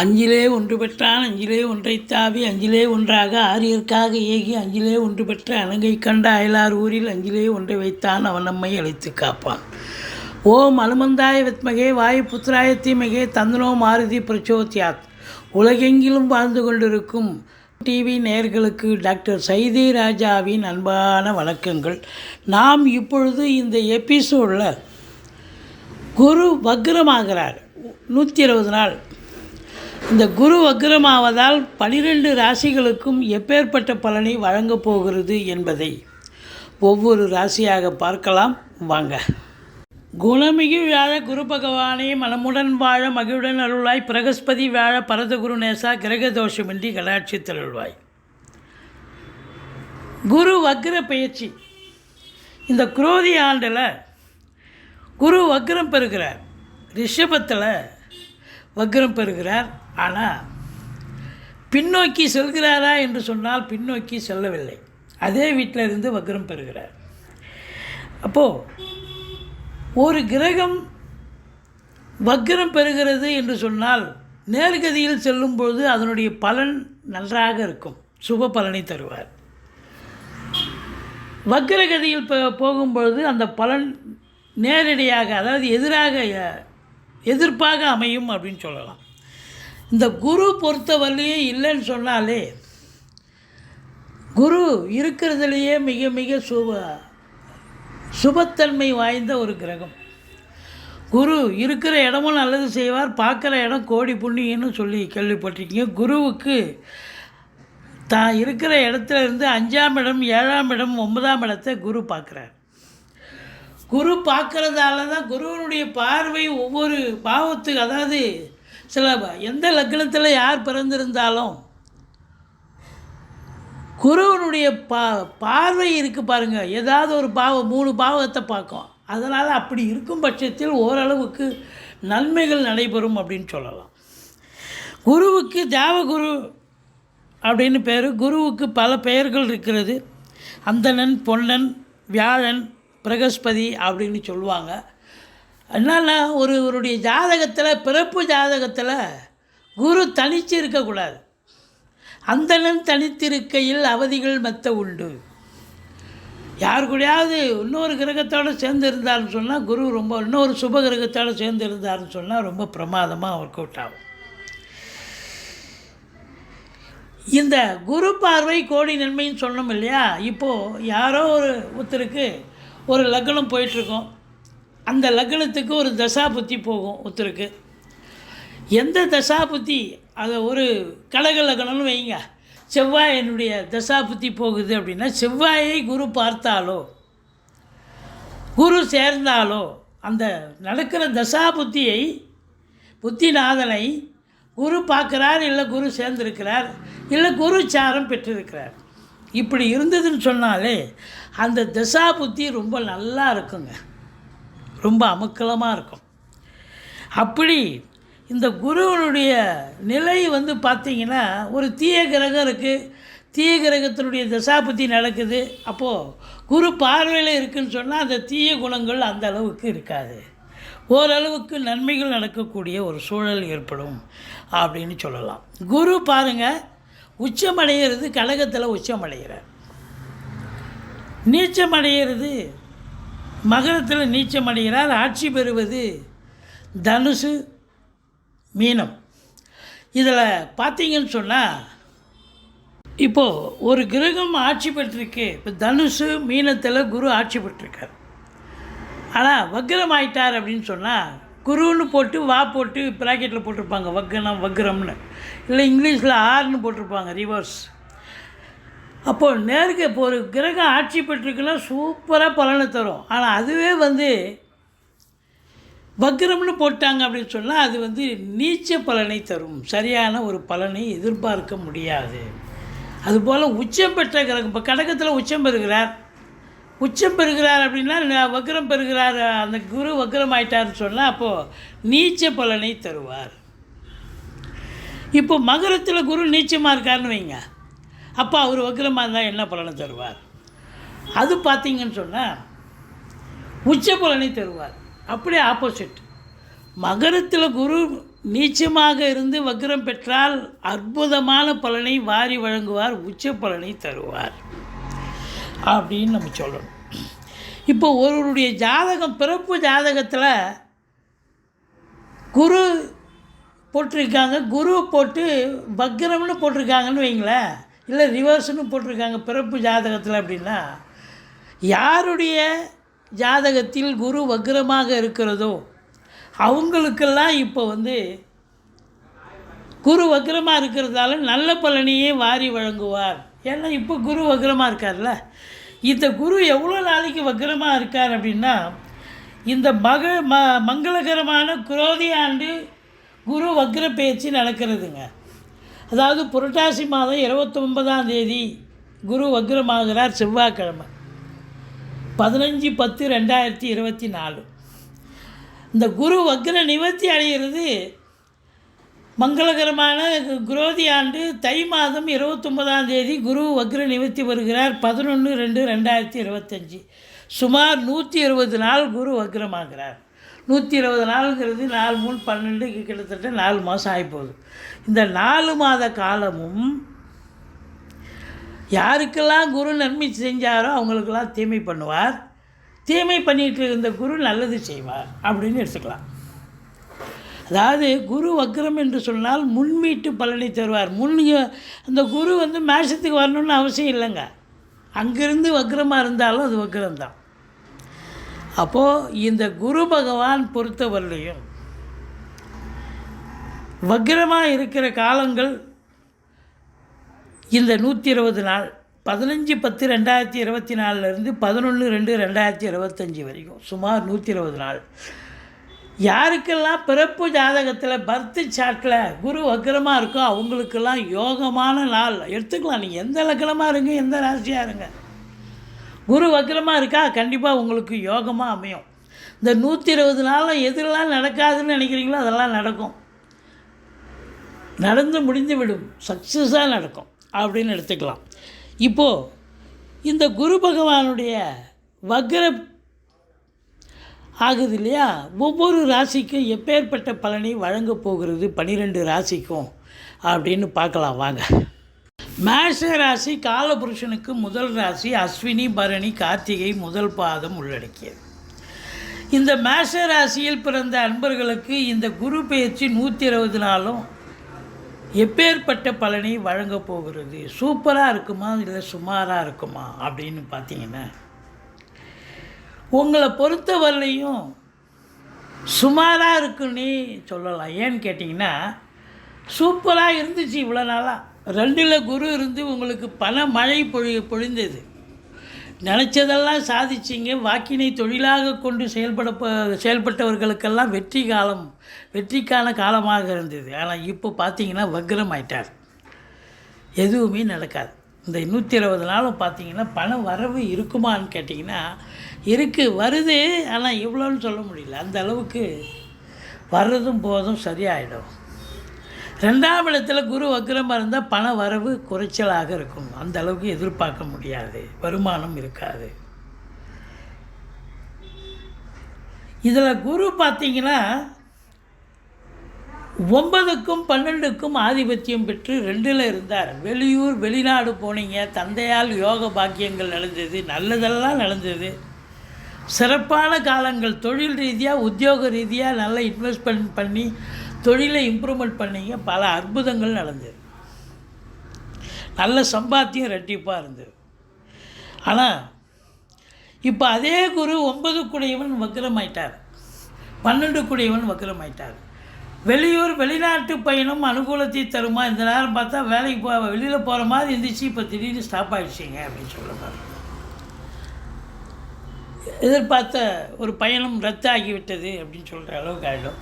அஞ்சிலே ஒன்று பெற்றான் அஞ்சிலே ஒன்றைத் தாவி அஞ்சிலே ஒன்றாக ஆரியர்க்காக ஏகி அஞ்சிலே ஒன்று பெற்ற அணங்கை கண்ட அயலார் ஊரில் அஞ்சிலே ஒன்றை வைத்தான் அவன் நம்மை அழைத்து காப்பான். ஓம் அனுமந்தாய வித்மகே வாயு புத்திராய தீமகே தந்தனோ மாருதி பிரச்சோத்யாத். உலகெங்கிலும் வாழ்ந்து கொண்டிருக்கும் டிவி நேயர்களுக்கு டாக்டர் சைதை ராஜாவின் அன்பான வணக்கங்கள். நாம் இப்பொழுது இந்த எபிசோடில் குரு வக்ரமாகிறார் 120 நாள். இந்த குரு வக்ரமாவதால் 12 ராசிகளுக்கும் எப்பேற்பட்ட பலனை வழங்கப் போகிறது என்பதை ஒவ்வொரு ராசியாக பார்க்கலாம் வாங்க. குணமிகு வியாழ குரு பகவானே மனமுடன் வாழ மகிழுடன் அருள்வாய். பிரகஸ்பதி வியாழ பரதகுரு நேசா கிரக தோஷமின்றி கடாட்சித்தில் அருள்வாய். குரு வக்ர பயிற்சி. இந்த குரோதி ஆண்டில் குரு வக்ரம் பெறுகிறார். ரிஷபத்தில் வக்ரம் பெறுகிறார். ஆனால் பின்னோக்கி செல்கிறாரா என்று சொன்னால் பின்னோக்கி செல்லவில்லை. அதே வீட்டில் இருந்து வக்ரம் பெறுகிறார். அப்போது ஒரு கிரகம் வக்ரம் பெறுகிறது என்று சொன்னால் நேர்கதியில் செல்லும்பொழுது அதனுடைய பலன் நன்றாக இருக்கும், சுப பலனை தருவார். வக்ரகதியில் போகும்பொழுது அந்த பலன் நேரடியாக, அதாவது எதிர்ப்பாக அமையும் அப்படின்னு சொல்லலாம். இந்த குரு பொறுத்தவரையிலே இல்லைன்னு சொன்னாலே, குரு இருக்கிறதுலையே மிக மிக சுபத்தன்மை வாய்ந்த ஒரு கிரகம். குரு இருக்கிற இடமும் நல்லது செய்வார், பார்க்குற இடம் கோடி புண்ணியன்னு சொல்லி கேள்விப்பட்டிருக்கீங்க. குருவுக்கு தான் இருக்கிற இடத்துல இருந்து 5ஆம் இடம், 7ஆம் இடம், 9ஆம் இடத்தை குரு பார்க்குறார். குரு பார்க்குறதால தான் குருவனுடைய பார்வை ஒவ்வொரு பாவத்துக்கு, அதாவது சில எந்த லக்னத்தில் யார் பிறந்திருந்தாலும் குருவனுடைய பார்வை இருக்குது பாருங்கள். ஏதாவது ஒரு 3 பாவத்தை பார்க்கும். அதனால் அப்படி இருக்கும் பட்சத்தில் ஓரளவுக்கு நன்மைகள் நடைபெறும் அப்படின்னு சொல்லலாம். குருவுக்கு தேவகுரு அப்படின்னு பேர். குருவுக்கு பல பெயர்கள் இருக்கிறது. அந்தணன், பொன்னன், வியாழன், பிரகஸ்பதி அப்படின்னு சொல்லுவாங்க. என்னன்னா ஒருவருடைய ஜாதகத்தில், பிறப்பு ஜாதகத்தில் குரு தனித்து இருக்கக்கூடாது. அந்தணன் தனித்திருக்கையில் அவதிகள் மெத்த உண்டு. யார் கூடயாவது இன்னொரு கிரகத்தோடு சேர்ந்து இருந்தார்னு சொன்னால் குரு ரொம்ப, இன்னொரு சுப கிரகத்தோடு சேர்ந்து இருந்தார்னு சொன்னால் ரொம்ப பிரமாதமாக ஒர்க் அவுட் ஆகும். இந்த குரு பார்வை கோடி நன்மைன்னு சொன்னோம் இல்லையா. இப்போது யாரோ ஒருத்தருக்கு ஒரு லக்னம் போயிட்டுருக்கோம். அந்த லக்னத்துக்கு ஒரு தசாபுத்தி போகும் ஒருத்தருக்கு. எந்த தசாபுத்தி, அதை ஒரு கடக லக்னம்னு வைங்க, செவ்வாய் என்னுடைய தசாபுத்தி போகுது அப்படின்னா, செவ்வாயை குரு பார்த்தாலோ குரு சேர்ந்தாலோ அந்த நடக்கிற தசாபுத்தியை, புத்திநாதனை குரு பார்க்குறார், இல்லை குரு சேர்ந்திருக்கிறார், இல்லை குரு சாரம் பெற்றிருக்கிறார். இப்படி இருந்ததுன்னு சொன்னாலே அந்த தசா புத்தி ரொம்ப நல்லா இருக்குங்க, ரொம்ப அமக்கலமாக இருக்கும். அப்படி இந்த குருவனுடைய நிலை பார்த்திங்கன்னா, ஒரு தீய கிரகம் இருக்குது, தீய கிரகத்தினுடைய தசாபுத்தி நடக்குது. அப்போது குரு பார்வையில் இருக்குதுன்னு சொன்னால் அந்த தீய குணங்கள் அந்த அளவுக்கு இருக்காது, ஓரளவுக்கு நன்மைகள் நடக்கக்கூடிய ஒரு சூழல் ஏற்படும் அப்படின்னு சொல்லலாம். குரு பாருங்கள், உச்சமடைகிறது கடகத்தில் உச்சமடைகிறார். நீச்சமடைகிறது மகரத்தில் நீச்சமடைகிறார். ஆட்சி பெறுவது தனுசு, மீனம். இதில் பார்த்தீங்கன்னு சொன்னால், இப்போது ஒரு கிரகம் ஆட்சி பெற்றிருக்கு. இப்போ தனுசு மீனத்தில் குரு ஆட்சி பெற்றிருக்கார். ஆனால் வக்ரம் ஆயிட்டார் அப்படின்னு சொன்னால், குருன்னு போட்டு போட்டு ப்ராக்கெட்டில் போட்டிருப்பாங்க வக்ரம்னு, இல்லை இங்கிலீஷில் ஆர்னு போட்டிருப்பாங்க, ரிவர்ஸ். அப்போது இப்போ ஒரு கிரகம் ஆட்சி பெற்றிருக்குன்னா சூப்பராக பலனை தரும். ஆனால் அதுவே வக்ரம்னு போட்டாங்க அப்படின்னு சொன்னால் அது நீச்ச பலனை தரும், சரியான ஒரு பலனை எதிர்பார்க்க முடியாது. அதுபோல் உச்சம் பெற்ற கிரகம், இப்போ கடகத்தில் உச்சம் பெறுகிறார் அப்படின்னா, வக்ரம் பெறுகிறார், அந்த குரு வக்ரம் ஆயிட்டார்னு சொன்னால் அப்போது நீச்ச பலனை தருவார். இப்போ மகரத்தில் குரு நீச்சமாக இருக்காருன்னு வைங்க, அப்போ அவர் வக்ரமாக இருந்தால் என்ன பலனை தருவார்? அது பார்த்திங்கன்னு சொன்னால் உச்ச பலனை தருவார். அப்படியே ஆப்போசிட். மகரத்தில் குரு நீச்சமாக இருந்து வக்ரம் பெற்றால் அற்புதமான பலனை வாரி வழங்குவார், உச்ச பலனை தருவார் அப்படின்னு நம்ம சொல்லணும். இப்போ ஒருவருடைய ஜாதகம், பிறப்பு ஜாதகத்தில் குரு போட்டிருக்காங்க, குரு போட்டு வக்ரம்னு போட்டிருக்காங்கன்னு வைங்களேன், இல்லை ரிவர்ஸ்னு போட்டிருக்காங்க பிறப்பு ஜாதகத்தில் அப்படின்னா, யாருடைய ஜாதகத்தில் குரு வக்ரமாக இருக்கிறதோ அவங்களுக்கெல்லாம் இப்போ குரு வக்ரமாக இருக்கிறதால நல்ல பலனையே வாரி வழங்குவார். ஏன்னா இப்போ குரு வக்ரமாக இருக்கார்ல, இந்த குரு எவ்வளோ நாளைக்கு வக்ரமாக இருக்கார் அப்படின்னா, இந்த மங்களகரமான குரோதி ஆண்டு குரு வக்ர பேச்சு நடக்கிறதுங்க. அதாவது புரட்டாசி மாதம் 29ஆம் தேதி குரு வக்ரமாகிறார், செவ்வாய்க்கிழமை 15/10/2024. இந்த குரு வக்ர நிவர்த்தி அடைகிறது மங்களகரமான குரோதி ஆண்டு தை மாதம் 29ஆம் தேதி குரு வக்ர நிவர்த்தி வருகிறார் 11/2/2025. சுமார் 120 நாள் குரு வக்ரமாகிறார். 120 நாளுங்கிறது 4 3 12 கிட்டத்தட்ட 4 மாதம் ஆகிப்போகுது. இந்த 4 மாத காலமும் யாருக்கெல்லாம் குரு நன்மை செஞ்சாரோ அவங்களுக்கெல்லாம் தீமை பண்ணுவார், தீமை பண்ணிகிட்டு இருந்த குரு நல்லது செய்வார் அப்படின்னு எடுத்துக்கலாம். அதாவது குரு வக்ரம் என்று சொன்னால் முன்மீட்டு பலனை தருவார். அந்த குரு மேஷத்துக்கு வரணும்னு அவசியம் இல்லைங்க, அங்கிருந்து வக்ரமாக இருந்தாலும் அது வக்ரம்தான். அப்போது இந்த குரு பகவான் பொறுத்தவரையிலையும் வக்ரமாக இருக்கிற காலங்கள் இந்த 120 நாள் 15/10/2024 11/2/2025 வரைக்கும் சுமார் 120 நாள். யாருக்கெல்லாம் பிறப்பு ஜாதகத்தில் பர்த் சார்ட்டில் குரு வக்ரமாக இருக்கோ அவங்களுக்கெல்லாம் யோகமான நாள் எடுத்துக்கலாம். நீங்கள் எந்த லக்னமாக இருங்க, எந்த ராசியாக இருங்க, குரு வக்ரமாக இருக்கா கண்டிப்பாக உங்களுக்கு யோகமாக அமையும். இந்த 120 நாளில் எதுலாம் நடக்காதுன்னு நினைக்கிறீங்களோ அதெல்லாம் நடக்கும், நடந்து முடிந்து விடும், சக்ஸஸாக நடக்கும் அப்படின்னு எடுத்துக்கலாம். இப்போது இந்த குரு பகவானுடைய வக்ர ஆகுது இல்லையா, ஒவ்வொரு ராசிக்கும் எப்பேற்பட்ட பலனை வழங்கப் போகிறது 12 ராசிக்கும் அப்படின்னு பார்க்கலாம் வாங்க. மேஷ ராசி காலபுருஷனுக்கு முதல் ராசி, அஸ்வினி பரணி கார்த்திகை முதல் பாதம் உள்ளடக்கியது. இந்த மேஷ ராசியில் பிறந்த அன்பர்களுக்கு இந்த குரு பெயர்ச்சி 120 நாளும் எப்பேற்பட்ட பலனை வழங்கப் போகிறது, சூப்பராக இருக்குமா இல்லை சுமாராக இருக்குமா அப்படின்னு பார்த்தீங்கன்னா, உங்களை பொறுத்தவரையிலையும் சுமாராக இருக்குன்னு சொல்லலாம். ஏன்னு கேட்டிங்கன்னா, சூப்பராக இருந்துச்சு இவ்வளோ நாளாக. 2ல் குரு இருந்து உங்களுக்கு பண மழை பொழிந்தது, நினச்சதெல்லாம் சாதிச்சிங்க, வாக்கினை தொழிலாக கொண்டு செயல்பட்டவர்களுக்கெல்லாம் வெற்றிக்கான காலமாக இருந்தது. ஆனால் இப்போ பார்த்தீங்கன்னா வக்ரம் ஆயிட்டார், எதுவுமே நடக்காது. இந்த 120 நாளும் பார்த்தீங்கன்னா பண வரவு இருக்குமான்னு கேட்டிங்கன்னா இருக்குது, வருது, ஆனால் இவ்வளோன்னு சொல்ல முடியல. அந்த அளவுக்கு வர்றதும் போதும் சரியாயிடும். 2ஆம் இடத்துல குரு வக்ரமாக இருந்தால் பண வரவு குறைச்சலாக இருக்கும், அந்த அளவுக்கு எதிர்பார்க்க முடியாது, வருமானம் இருக்காது. இதில் குரு பார்த்திங்கன்னா 9க்கும் 12க்கும் ஆதிபத்தியம் பெற்று 2ல் இருந்தார். வெளியூர் வெளிநாடு போனீங்க, தந்தையால் யோக பாக்கியங்கள் நடந்தது, நல்லதெல்லாம் நடந்தது, சிறப்பான காலங்கள். தொழில் ரீதியாக உத்தியோக ரீதியாக நல்ல இன்வெஸ்ட்மெண்ட் பண்ணி தொழிலை இம்ப்ரூவ்மெண்ட் பண்ணிங்க, பல அற்புதங்கள் நடந்தது, நல்ல சம்பாத்தியம் ரெட்டிப்பாக இருந்தது. ஆனால் இப்போ அதே குரு 9 கூடையவன் வக்ரமாயிட்டார், 12 கூடையவன் வக்ரமாயிட்டார். வெளியூர் வெளிநாட்டு பயணம் அனுகூலத்தை தருமா? இந்த நேரம் பார்த்தா வேலைக்கு வெளியில் போகிற மாதிரி இருந்துச்சு, இப்போ திடீர்னு ஸ்டாப் ஆகிடுச்சிங்க அப்படின்னு சொல்லுவாங்க. எதிர்பார்த்த ஒரு பயணம் ரத்தாகிவிட்டது அப்படின்னு சொல்கிற அளவுக்கு ஆகிடும்,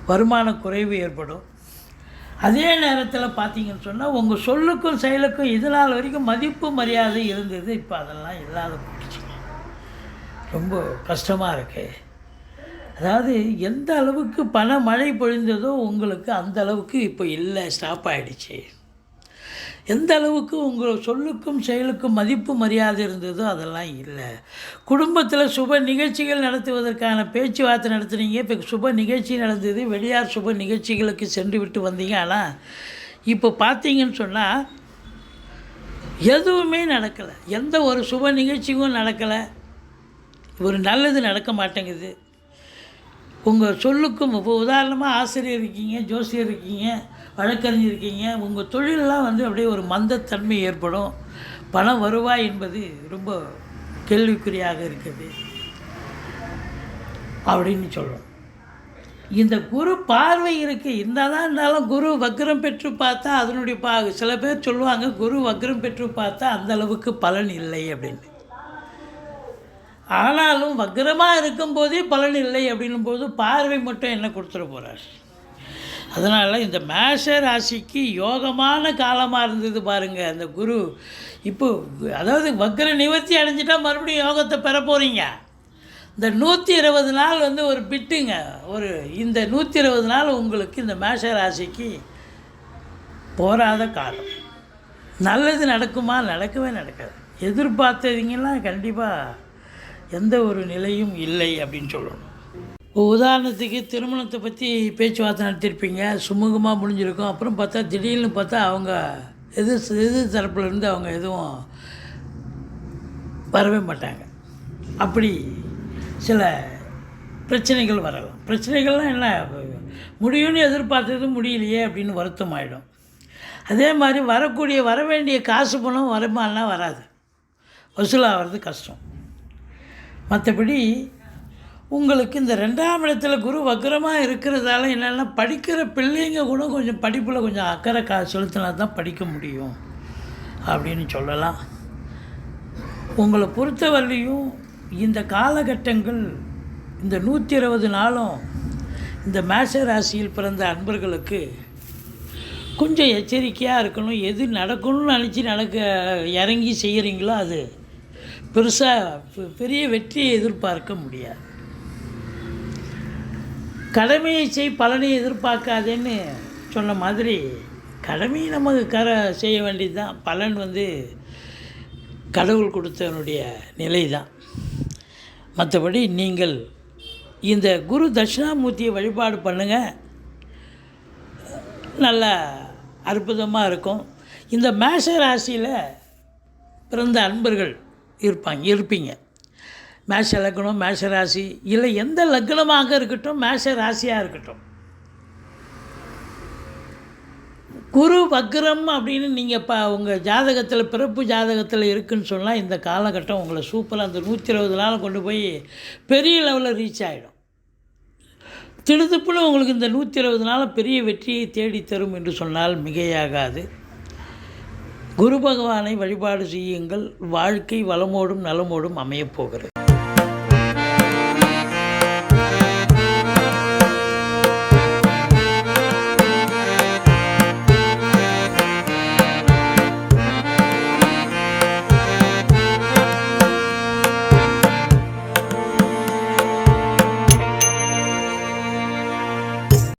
வருமான குறைவு ஏற்படும். அதே நேரத்தில் பார்த்தீங்கன்னு சொன்னால் உங்கள் சொல்லுக்கும் செயலுக்கும் இது நாள் வரைக்கும் மதிப்பு மரியாதை இருந்தது, இப்போ அதெல்லாம் இல்லாத போயிடுச்சுங்க, ரொம்ப கஷ்டமாக இருக்குது. அதாவது எந்த அளவுக்கு பண மழை பொழிந்ததோ உங்களுக்கு அந்த அளவுக்கு இப்போ இல்லை, ஸ்டாப் ஆகிடுச்சு. எந்த அளவுக்கு உங்கள் சொல்லுக்கும் செயலுக்கும் மதிப்பு மரியாதை இருந்ததோ அதெல்லாம் இல்லை. குடும்பத்தில் சுப நிகழ்ச்சிகள் நடத்துவதற்கான பேச்சுவார்த்தை நடத்துனீங்க. இப்போ சுப நிகழ்ச்சி நடந்தது, வெளியார் சுப நிகழ்ச்சிகளுக்கு சென்று விட்டு வந்தீங்க. ஆனால் இப்போ பார்த்தீங்கன்னு சொன்னால் எதுவுமே நடக்கலை. எந்த ஒரு சுப நிகழ்ச்சியும் நடக்கலை. ஒரு நல்லது நடக்க மாட்டேங்குது. உங்கள் சொல்லுக்கும் இப்போ உதாரணமாக ஆசிரியர் இருக்கீங்க, ஜோசியர் இருக்கீங்க, வழக்கறிஞர் இருக்கீங்க. உங்கள் தொழிலெலாம் அப்படியே ஒரு மந்தத்தன்மை ஏற்படும். பண வருவாய் என்பது ரொம்ப கேள்விக்குறியாக இருக்குது அப்படின்னு சொல்லும். இந்த குரு பார்வை இருக்குது. இருந்தாலும் குரு வக்ரம் பெற்று பார்த்தா அதனுடைய சில பேர் சொல்லுவாங்க குரு வக்ரம் பெற்று பார்த்தா அந்தளவுக்கு பலன் இல்லை அப்படின்னு. ஆனாலும் வக்ரமாக இருக்கும்போதே பலன் இல்லை அப்படின்னும்போது பார்வை மட்டும் என்ன கொடுத்துட போகிறார். அதனால் இந்த மேஷ ராசிக்கு யோகமான காலமாக இருந்தது பாருங்கள் அந்த குரு. இப்போது அதாவது வக்ர நிவர்த்தி அடைஞ்சிட்டா மறுபடியும் யோகத்தை பெற போகிறீங்க. இந்த 120 நாள் ஒரு பிட்டுங்க. இந்த 120 நாள் உங்களுக்கு இந்த மேஷ ராசிக்கு போராத காலம். நல்லது நடக்குமா? நடக்கவே நடக்காது. எதிர்பார்த்ததிங்கெல்லாம் கண்டிப்பாக எந்த ஒரு நிலையும் இல்லை அப்படின்னு சொல்லணும். உதாரணத்துக்கு திருமணத்தை பற்றி பேச்சுவார்த்தை நடத்தியிருப்பீங்க, சுமூகமாக முடிஞ்சிருக்கும். அப்புறம் பார்த்தா திடீர்னு பார்த்தா அவங்க எதிர் தரப்புலேருந்து அவங்க எதுவும் வரவே மாட்டாங்க. அப்படி சில பிரச்சனைகள் வரலாம். பிரச்சனைகள்லாம் என்ன, முடியும்னு எதிர்பார்த்தது முடியலையே அப்படின்னு வருத்தம் ஆகிடும். அதே மாதிரி வர வேண்டிய காசு பணம் வருமானம்லாம் வராது, வசூலாகிறது கஷ்டம். மற்றபடி உங்களுக்கு இந்த 2ஆம் இடத்துல குரு வக்ரமாக இருக்கிறதால என்னென்னா படிக்கிற பிள்ளைங்க கூட கொஞ்சம் படிப்பில் கொஞ்சம் அக்கறை செலுத்தினா தான் படிக்க முடியும் அப்படின்னு சொல்லலாம். உங்களை பொறுத்தவரையிலையும் இந்த காலகட்டங்கள் இந்த 120 நாளும் இந்த மேஷ ராசியில் பிறந்த அன்பர்களுக்கு கொஞ்சம் எச்சரிக்கையாக இருக்கணும். எது நடக்கணும்னு நினச்சி இறங்கி செய்கிறீங்களோ அது பெரிய வெற்றியை எதிர்பார்க்க முடியாது. கடமையை பலனை எதிர்பார்க்காதேன்னு சொன்ன மாதிரி கடமையை நமக்கு செய்ய வேண்டியது தான். பலன் கடவுள் கொடுத்தவனுடைய நிலை தான். மற்றபடி நீங்கள் இந்த குரு தட்சிணாமூர்த்தியை வழிபாடு பண்ணுங்கள், நல்ல அற்புதமாக இருக்கும். இந்த மேஷ ராசியில் பிறந்த அன்பர்கள் இருப்பீங்க. மேஷ லக்னம், மேஷ ராசி, இல்லை எந்த லக்னமாக இருக்கட்டும், மேஷ ராசியாக இருக்கட்டும், குரு வக்ரம் அப்படின்னு நீங்கள் உங்கள் ஜாதகத்தில் பிறப்பு ஜாதகத்தில் இருக்குதுன்னு சொன்னால் இந்த காலகட்டம் உங்களை சூப்பராக அந்த 120 நாள் கொண்டு போய் பெரிய லெவலில் ரீச் ஆகிடும். திடுதுப்புன்னு உங்களுக்கு இந்த 120 நாள் பெரிய வெற்றியை தேடித்தரும் என்று சொன்னால் மிகையாகாது. குரு பகவானை வழிபாடு செய்யுங்கள். வாழ்க்கை வளமோடும் நலமோடும் அமையப்போகிறது.